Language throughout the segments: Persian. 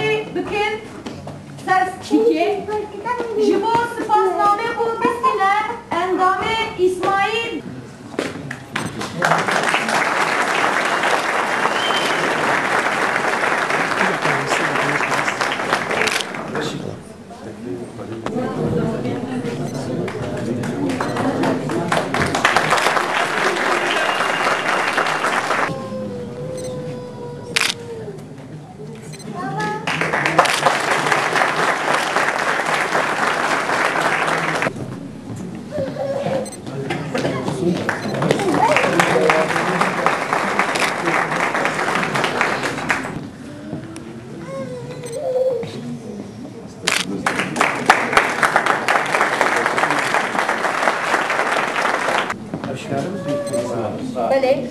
داوری بکن سر چیکه جبو سپاس نامه کو بسینه اندام اسماعیل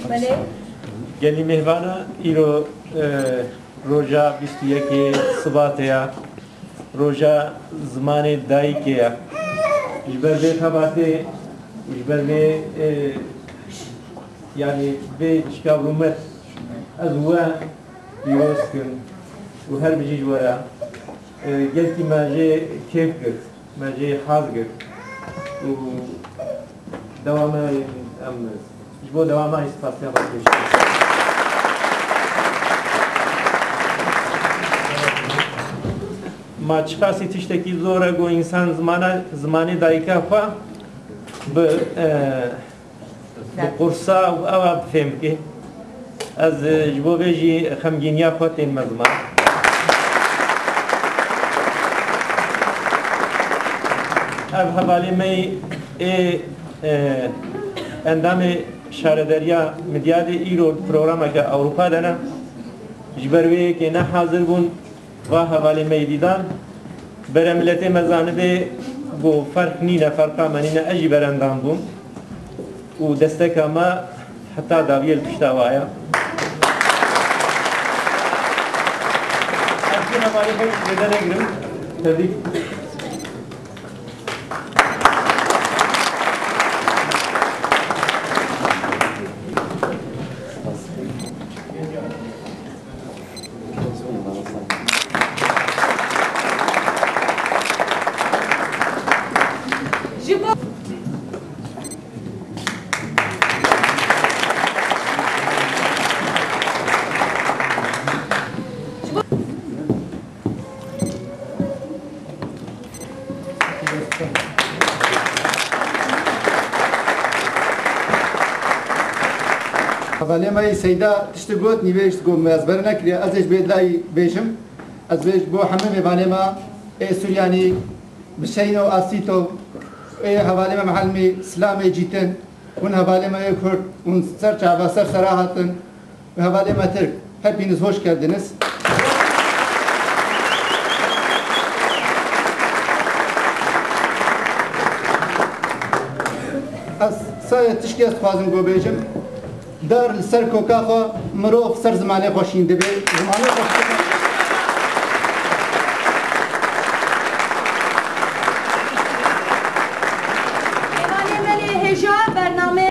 بله گلی مهوانا ایرو روژا 21 سباتیا روژا زمان دایکیا جبر به خباته جبر به یعنی به چکارومت از هو دیروز کن و هر بجی جورا گلتی ماجه کیف کرد ماجه حاض کرد و دوام ام جبو دوام استفاده کنید ما چقاسی تشتکی زوره گو انسان زمانی دایکا فا به قرصا و آب فهم که از جبو بیجی خمگینیا خود این مزمان اب حوالی می اندام شاردریا مدیاد ایرو پروگرام که اروپا دانا جبروی که نه حاضر بون و حوالی می دیدن بر ملت مزانبه بو فرق نینه فرقا منینه اجی برندان بون و دستک ما حتی داویل پشتاوایا ارکی نمالی خود بدن اگرم تبریک ولی ما سیدا تشتگوت نیوشت گم از بر نکری ازش بیدلای بیشم از بیش بو همه ولی ما سوریانی بشینو آسیتو حوالی ما محل می سلام جیتن اون حوالی ما کرد اون سر چاوا سر سراحتن و حوالی ما ترک hepiniz hoş geldiniz. از سایه تشکی از خوازم گو بیشم در سر کوکا خو مروف سر زمانه خوشین دبی زمانه خوشین